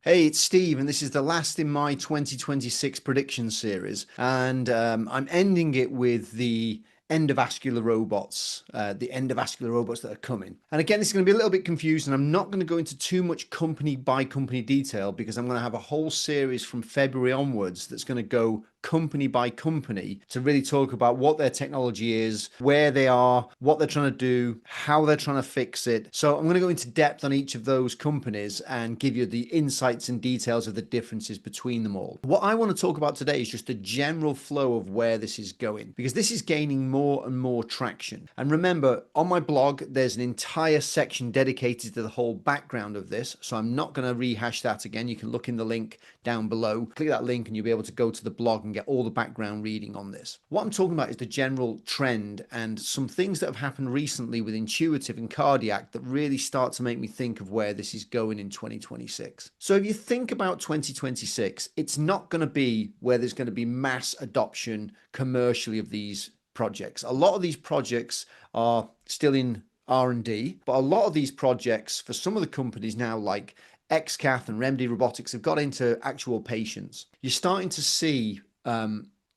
Hey, it's Steve, and this is the last in my 2026 prediction series. And I'm ending it with the endovascular robots, the endovascular robots that are coming. And again, this is going to be a little bit confusing. I'm not going to go into too much company by company detail because I'm going to have a whole series from February onwards that's going to go company by company to really talk about what their technology is, where they are, what they're trying to do, how they're trying to fix it. So I'm going to go into depth on each of those companies and give you the insights and details of the differences between them all. What I want to talk about today is just the general flow of where this is going, because this is gaining more and more traction. And remember, on my blog, there's an entire section dedicated to the whole background of this. So I'm not going to rehash that again. You can look in the link down below, click that link and you'll be able to go to the blog and get all the background reading on this. What I'm talking about is the general trend and some things that have happened recently with intuitive and cardiac that really start to make me think of where this is going in 2026. So if you think about 2026, it's not going to be where there's going to be mass adoption commercially of these projects. A lot of these projects are still in R&D, but a lot of these projects for some of the companies now, like XCath and Remedy Robotics, have got into actual patients. You're starting to see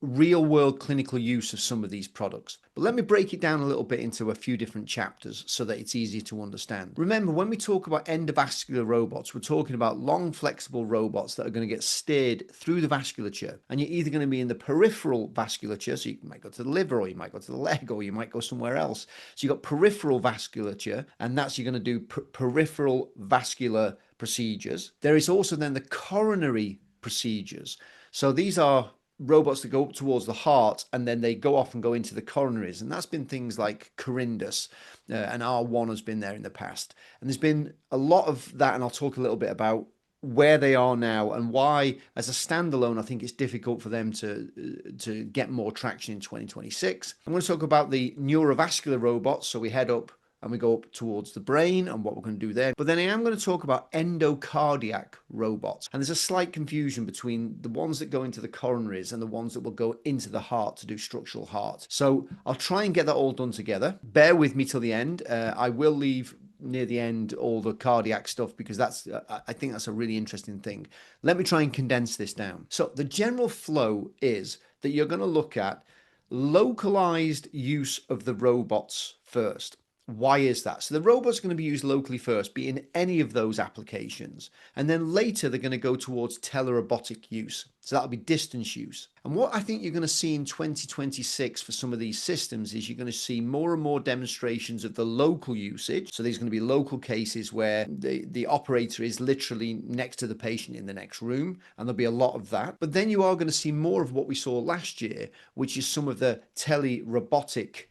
real world clinical use of some of these products. But let me break it down a little bit into a few different chapters so that it's easier to understand. Remember, when we talk about endovascular robots, we're talking about long flexible robots that are going to get steered through the vasculature. And you're either going to be in the peripheral vasculature, so you might go to the liver, or you might go to the leg, or you might go somewhere else. So you've got peripheral vasculature, and that's you're going to do peripheral vascular procedures. There is also then the coronary procedures. So these are robots that go up towards the heart and then they go off and go into the coronaries. And that's been things like Corindus, and R1 has been there in the past. And there's been a lot of that, and I'll talk a little bit about where they are now and why, as a standalone, I think it's difficult for them to get more traction in 2026. I'm going to talk about the neurovascular robots. So we head up and we go up towards the brain and what we're going to do there. But then I am going to talk about endocardiac robots. And there's a slight confusion between the ones that go into the coronaries and the ones that will go into the heart to do structural heart. So I'll try and get that all done together. Bear with me till the end. I will leave near the end all the cardiac stuff because I think that's a really interesting thing. Let me try and condense this down. So the general flow is that you're going to look at localized use of the robots first. Why is that? So the robot's going to be used locally first, be in any of those applications. And then later they're going to go towards telerobotic use. So that'll be distance use. And what I think you're going to see in 2026 for some of these systems is you're going to see more and more demonstrations of the local usage. So there's going to be local cases where the operator is literally next to the patient in the next room, and there'll be a lot of that. But then you are going to see more of what we saw last year, which is some of the telerobotic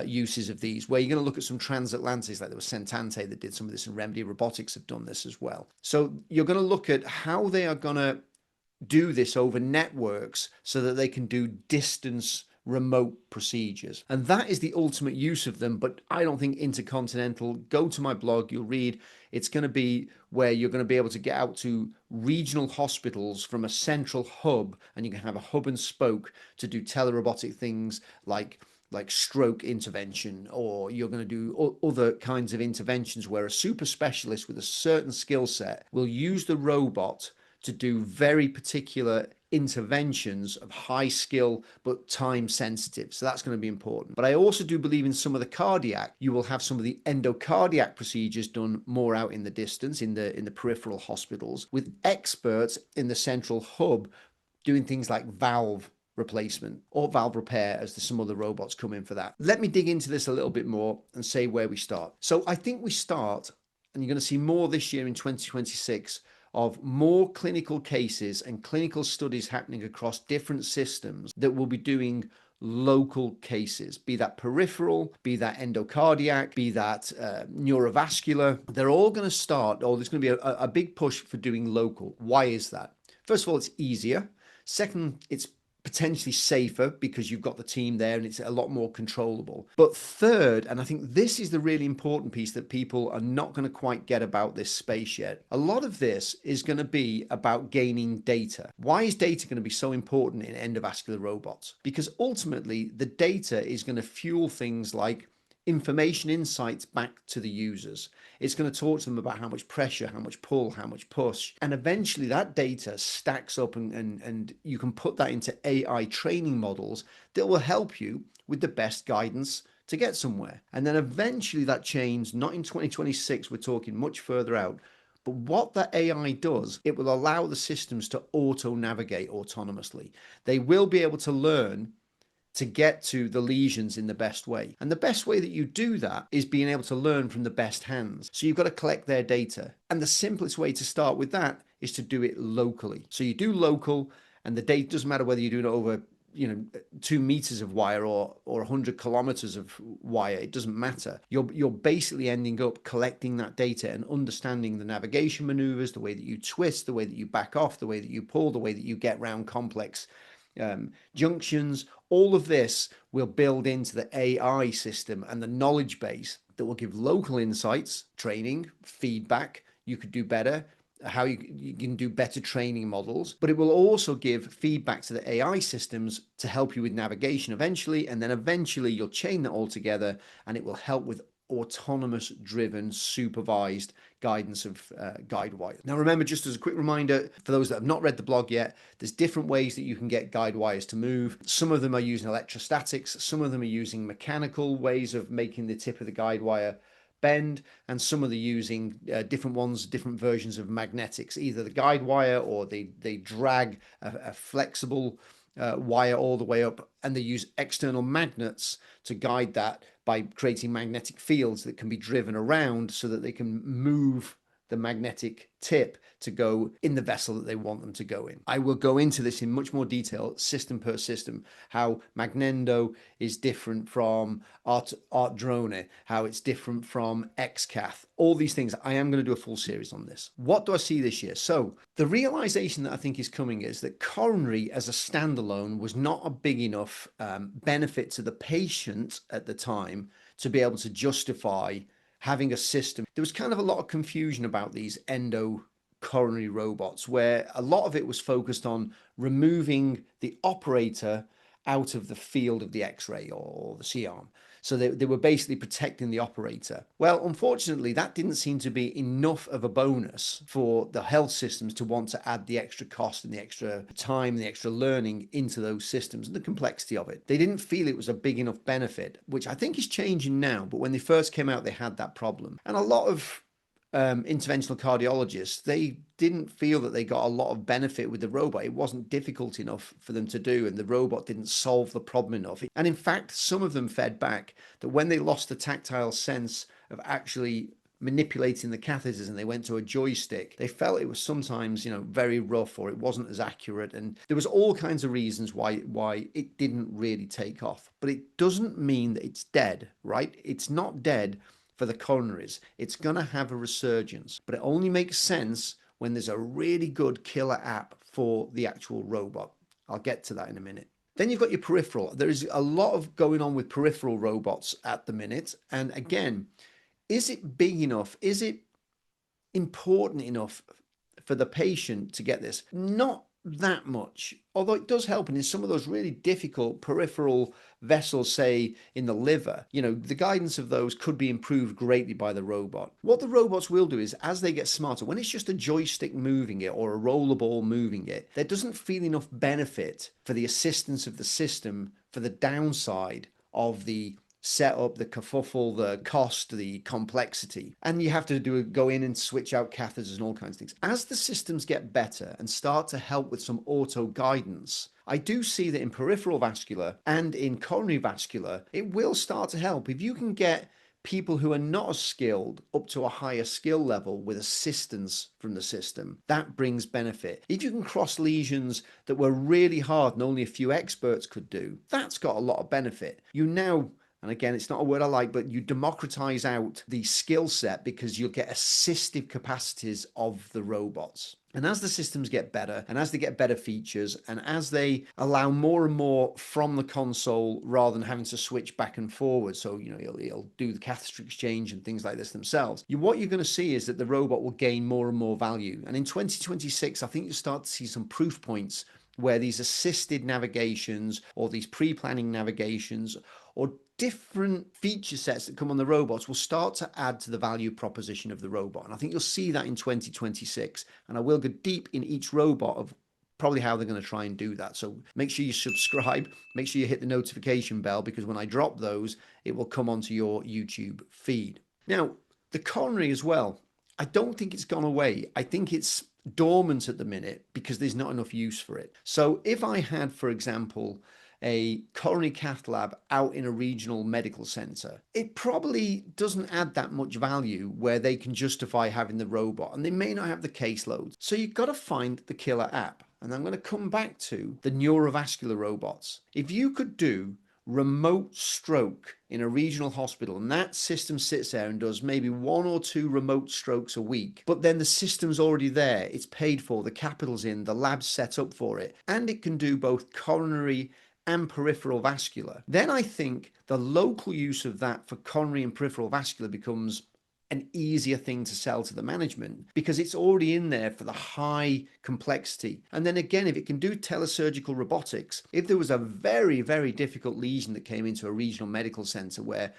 uses of these, where you're going to look at some transatlantics, like there was Centante that did some of this, and Remedy Robotics have done this as well. So you're going to look at how they are going to do this over networks so that they can do distance remote procedures. And that is the ultimate use of them. But I don't think intercontinental. Go to my blog, you'll read. It's going to be where you're going to be able to get out to regional hospitals from a central hub, and you can have a hub and spoke to do telerobotic things like stroke intervention, or you're going to do other kinds of interventions where a super specialist with a certain skill set will use the robot to do very particular interventions of high skill but time sensitive. So that's going to be important. But I also do believe in some of the cardiac, you will have some of the endocardiac procedures done more out in the distance in the peripheral hospitals, with experts in the central hub doing things like valve replacement or valve repair, as some other robots come in for that. Let me dig into this a little bit more and say where we start. So I think we start, and you're going to see more this year in 2026, of more clinical cases and clinical studies happening across different systems that will be doing local cases, be that peripheral, be that endocardiac, be that neurovascular. They're all going to start, or there's going to be a big push for doing local. Why is that? First of all, it's easier. Second, it's potentially safer because you've got the team there and it's a lot more controllable. But third, and I think this is the really important piece that people are not going to quite get about this space yet, a lot of this is going to be about gaining data. Why is data going to be so important in endovascular robots? Because ultimately the data is going to fuel things like information insights back to the users. It's going to talk to them about how much pressure, how much pull, how much push. And eventually that data stacks up and you can put that into AI training models that will help you with the best guidance to get somewhere. And then eventually that change, not in 2026, we're talking much further out, but what that AI does, it will allow the systems to auto-navigate autonomously. They will be able to learn to get to the lesions in the best way. And the best way that you do that is being able to learn from the best hands. So you've got to collect their data. And the simplest way to start with that is to do it locally. So you do local, and the data doesn't matter whether you're doing it over 2 meters of wire or 100 kilometers of wire. It doesn't matter. You're basically ending up collecting that data and understanding the navigation maneuvers, the way that you twist, the way that you back off, the way that you pull, the way that you get around complex junctions. All of this will build into the AI system and the knowledge base that will give local insights, training, feedback. You could do better, how you can do better training models, but it will also give feedback to the AI systems to help you with navigation eventually. And then eventually you'll chain that all together and it will help with autonomous driven supervised guidance of guide wires. Now remember, just as a quick reminder for those that have not read the blog yet, there's different ways that you can get guide wires to move. Some of them are using electrostatics, some of them are using mechanical ways of making the tip of the guide wire bend, and some of them using different ones, different versions of magnetics, either the guide wire or they drag a flexible wire all the way up, and they use external magnets to guide that by creating magnetic fields that can be driven around so that they can move the magnetic tip to go in the vessel that they want them to go in. I will go into this in much more detail, system per system, how Magnendo is different from Art Drone, how it's different from XCath, all these things. I am going to do a full series on this. What do I see this year? So the realization that I think is coming is that coronary as a standalone was not a big enough benefit to the patient at the time to be able to justify having a system. There was kind of a lot of confusion about these endo coronary robots, where a lot of it was focused on removing the operator out of the field of the X-ray or the C-arm. So they were basically protecting the operator. Well, unfortunately, that didn't seem to be enough of a bonus for the health systems to want to add the extra cost and the extra time, and the extra learning into those systems and the complexity of it. They didn't feel it was a big enough benefit, which I think is changing now. But when they first came out, they had that problem. And a lot of interventional cardiologists, they didn't feel that they got a lot of benefit with the robot. It wasn't difficult enough for them to do, and the robot didn't solve the problem enough. And in fact, some of them fed back that when they lost the tactile sense of actually manipulating the catheters and they went to a joystick, they felt it was sometimes, very rough, or it wasn't as accurate. And there was all kinds of reasons why it didn't really take off. But it doesn't mean that it's dead, right? It's not dead for the coronaries. It's going to have a resurgence, but it only makes sense when there's a really good killer app for the actual robot. I'll get to that in a minute. Then you've got your peripheral. There is a lot of going on with peripheral robots at the minute. And again, is it big enough? Is it important enough for the patient to get this? Not that much, although it does help. And in some of those really difficult peripheral vessels, say in the liver, the guidance of those could be improved greatly by the robot. What the robots will do is, as they get smarter, when it's just a joystick moving it or a rollerball moving it, there doesn't feel enough benefit for the assistance of the system for the downside of the setup, the kerfuffle, the cost, the complexity. And you have to go in and switch out catheters and all kinds of things. As the systems get better and start to help with some auto guidance, I do see that in peripheral vascular and in coronary vascular, it will start to help. If you can get people who are not as skilled up to a higher skill level with assistance from the system, that brings benefit. If you can cross lesions that were really hard and only a few experts could do, that's got a lot of benefit. And again, it's not a word I like, but you democratize out the skill set because you'll get assistive capacities of the robots. And as the systems get better, and as they get better features, and as they allow more and more from the console rather than having to switch back and forward, so it'll do the catheter exchange and things like this themselves, what you're going to see is that the robot will gain more and more value. And in 2026, I think you'll start to see some proof points where these assisted navigations or these pre-planning navigations or different feature sets that come on the robots will start to add to the value proposition of the robot. And I think you'll see that in 2026. And I will go deep in each robot of probably how they're going to try and do that. So make sure you subscribe, make sure you hit the notification bell, because when I drop those, it will come onto your YouTube feed. Now, the coronary as well, I don't think it's gone away. I think it's dormant at the minute because there's not enough use for it. So if I had, for example, a coronary cath lab out in a regional medical center, it probably doesn't add that much value where they can justify having the robot, and they may not have the caseload. So you've got to find the killer app. And I'm going to come back to the neurovascular robots. If you could do remote stroke in a regional hospital, and that system sits there and does maybe 1 or 2 remote strokes a week, but then the system's already there, it's paid for, the capital's in, the lab's set up for it, and it can do both coronary and peripheral vascular, then I think the local use of that for coronary and peripheral vascular becomes an easier thing to sell to the management because it's already in there for the high complexity. And then again, if it can do telesurgical robotics, if there was a very, very difficult lesion that came into a regional medical center where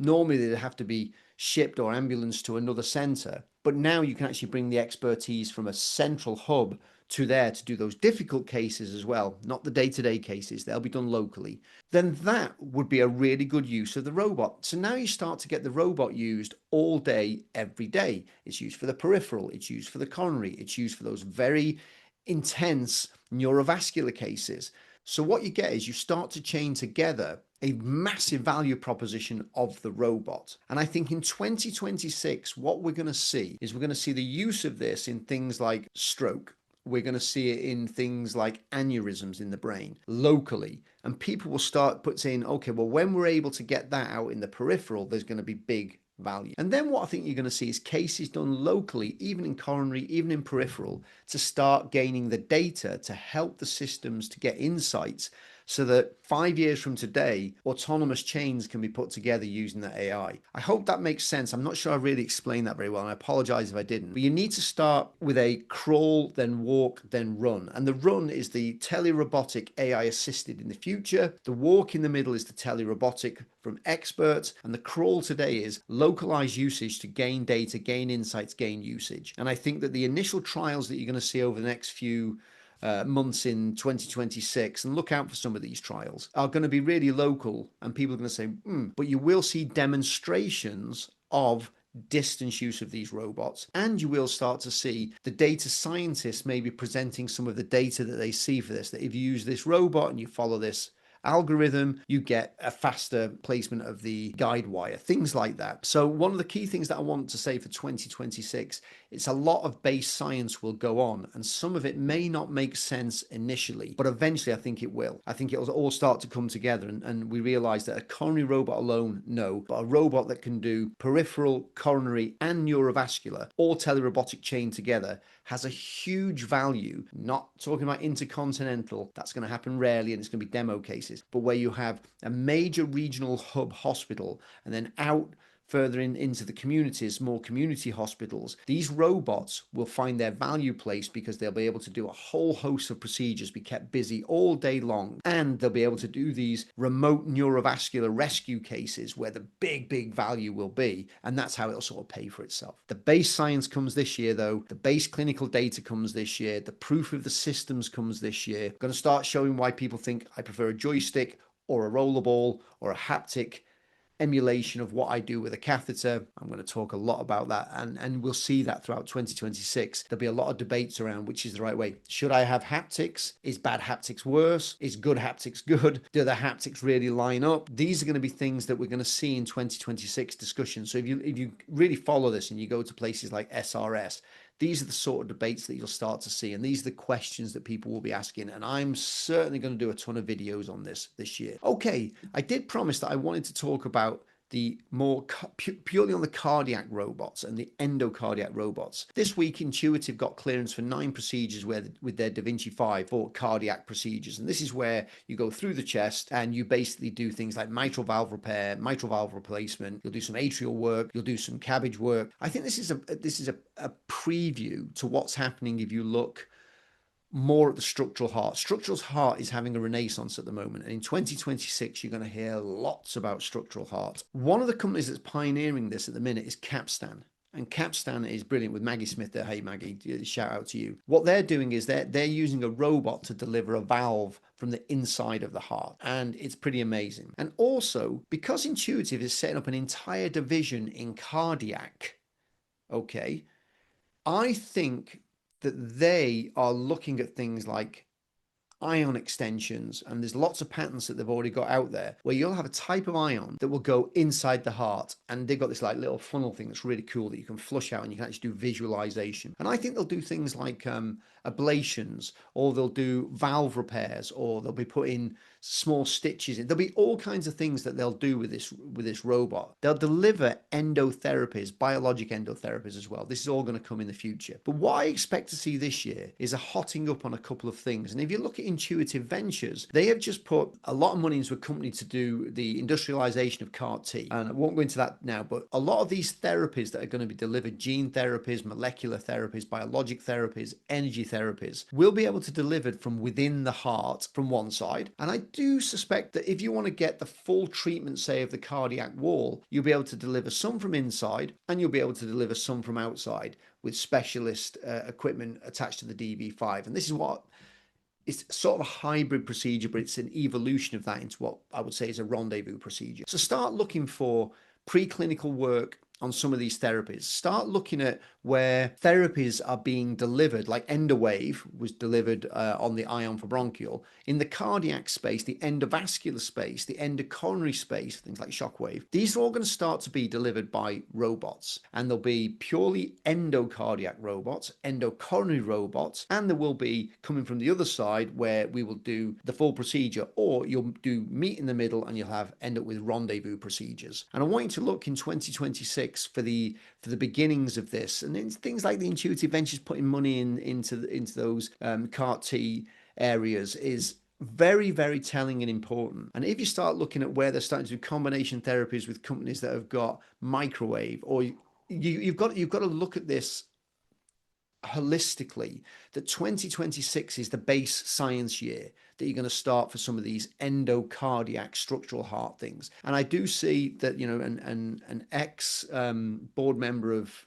normally they'd have to be shipped or ambulanced to another center, but now you can actually bring the expertise from a central hub to there to do those difficult cases as well, not the day-to-day cases, they'll be done locally, then that would be a really good use of the robot. So now you start to get the robot used all day, every day. It's used for the peripheral, it's used for the coronary, it's used for those very intense neurovascular cases. So what you get is you start to chain together a massive value proposition of the robot. And I think in 2026, what we're going to see is we're going to see the use of this in things like stroke. We're going to see it in things like aneurysms in the brain locally. And people will start saying, okay, well, when we're able to get that out in the peripheral, there's going to be big value. And then what I think you're going to see is cases done locally, even in coronary, even in peripheral, to start gaining the data to help the systems to get insights so that 5 years from today, autonomous chains can be put together using the AI. I hope that makes sense. I'm not sure I really explained that very well, and I apologize if I didn't. But you need to start with a crawl, then walk, then run. And the run is the telerobotic AI assisted in the future. The walk in the middle is the telerobotic from experts. And the crawl today is localized usage to gain data, gain insights, gain usage. And I think that the initial trials that you're going to see over the next few months in 2026, and look out for some of these trials, are going to be really local, and people are going to say, but you will see demonstrations of distance use of these robots, and you will start to see the data scientists maybe presenting some of the data that they see for this, that if you use this robot and you follow this algorithm, you get a faster placement of the guide wire, things like that. So one of the key things that I want to say for 2026, it's a lot of base science will go on, and some of it may not make sense initially, but eventually I think it will. I think it'll all start to come together, and we realize that a coronary robot alone, no, but a robot that can do peripheral, coronary, and neurovascular, all telerobotic chain together, has a huge value. Not talking about intercontinental, that's going to happen rarely and it's going to be demo cases, but where you have a major regional hub hospital and then out further into the communities, more community hospitals, these robots will find their value place because they'll be able to do a whole host of procedures, be kept busy all day long, and they'll be able to do these remote neurovascular rescue cases where the big value will be, and that's how it'll sort of pay for itself. The base science comes this year though, the base clinical data comes this year, the proof of the systems comes this year. I'm going to start showing why people think I prefer a joystick or a rollerball or a haptic emulation of what I do with a catheter. I'm going to talk a lot about that, and we'll see that throughout 2026. There'll be a lot of debates around which is the right way. Should I have haptics? Is bad haptics worse? Is good haptics good? Do the haptics really line up? These are going to be things that we're going to see in 2026 discussion. So if you really follow this and you go to places like SRS, these are the sort of debates that you'll start to see, and these are the questions that people will be asking, and I'm certainly going to do a ton of videos on this year. Okay, I did promise that I wanted to talk about the more purely on the cardiac robots and the endocardiac robots. This week, Intuitive got clearance for 9 procedures with their Da Vinci 5 for cardiac procedures. And this is where you go through the chest and you basically do things like mitral valve repair, mitral valve replacement. You'll do some atrial work. You'll do some CABG work. I think this is a preview to what's happening if you look more at the structural heart. Structural heart is having a renaissance at the moment, and in 2026 you're going to hear lots about structural heart. One of the companies that's pioneering this at the minute is Capstan. And Capstan is brilliant with Maggie Smith there. Hey Maggie, shout out to you. What they're doing is they're using a robot to deliver a valve from the inside of the heart, and it's pretty amazing. And also, because Intuitive is setting up an entire division in cardiac, okay, I think that they are looking at things like ion extensions, and there's lots of patents that they've already got out there where you'll have a type of ion that will go inside the heart, and they've got this like little funnel thing that's really cool that you can flush out and you can actually do visualization. And I think they'll do things like ablations, or they'll do valve repairs, or they'll be putting small stitches in. There'll be all kinds of things that they'll do with this robot. They'll deliver endotherapies, biologic endotherapies as well. This is all going to come in the future. But what I expect to see this year is a hotting up on a couple of things. And if you look at Intuitive Ventures, they have just put a lot of money into a company to do the industrialization of CAR-T. And I won't go into that now, but a lot of these therapies that are going to be delivered, gene therapies, molecular therapies, biologic therapies, energy therapies, will be able to deliver from within the heart from one side. And I do suspect that if you want to get the full treatment, say, of the cardiac wall, you'll be able to deliver some from inside and you'll be able to deliver some from outside with specialist equipment attached to the DV5. And this is what it's sort of a hybrid procedure, but it's an evolution of that into what I would say is a rendezvous procedure. So start looking for preclinical work on some of these therapies. Start looking at where therapies are being delivered, like Endowave was delivered on the ion for bronchial. In the cardiac space, the endovascular space, the endocoronary space, things like shockwave, these are all going to start to be delivered by robots. And there'll be purely endocardiac robots, endocoronary robots, and there will be coming from the other side where we will do the full procedure, or you'll do meet in the middle and you'll end up with rendezvous procedures. And I want you to look in 2026 for the beginnings of this, and then things like the Intuitive Ventures putting money into those CAR-T areas is very, very telling and important. And if you start looking at where they're starting to do combination therapies with companies that have got microwave, or you've got to look at this holistically, that 2026 is the base science year that you're going to start for some of these endocardiac structural heart things. And I do see that, you know, an ex board member of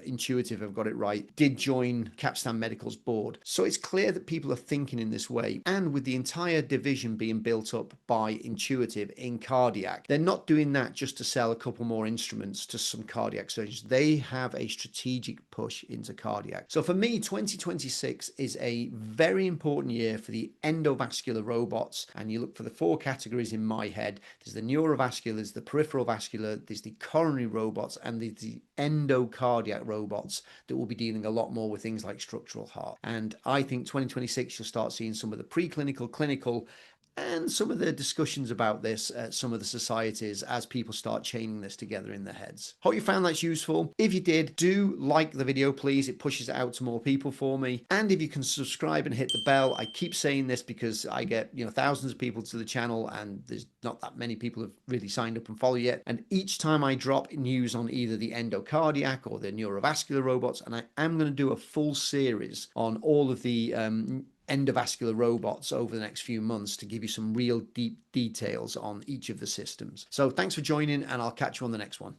Intuitive, I've got it right, did join Capstan Medical's board. So it's clear that people are thinking in this way. And with the entire division being built up by Intuitive in cardiac, they're not doing that just to sell a couple more instruments to some cardiac surgeons. They have a strategic push into cardiac. So for me, 2026 is a very important year for the endovascular robots. And you look for the four categories in my head. There's the neurovascular, there's the peripheral vascular, there's the coronary robots, and there's the endocardiac robots that will be dealing a lot more with things like structural heart. And I think 2026 you'll start seeing some of the preclinical, clinical, and some of the discussions about this at some of the societies as people start chaining this together in their heads. Hope you found that useful. If you did, do like the video, please. It pushes it out to more people for me. And if you can subscribe and hit the bell, I keep saying this because I get, you know, thousands of people to the channel and there's not that many people have really signed up and follow yet. And each time I drop news on either the endocardiac or the neurovascular robots, and I am going to do a full series on all of the endovascular robots over the next few months to give you some real deep details on each of the systems. So thanks for joining, and I'll catch you on the next one.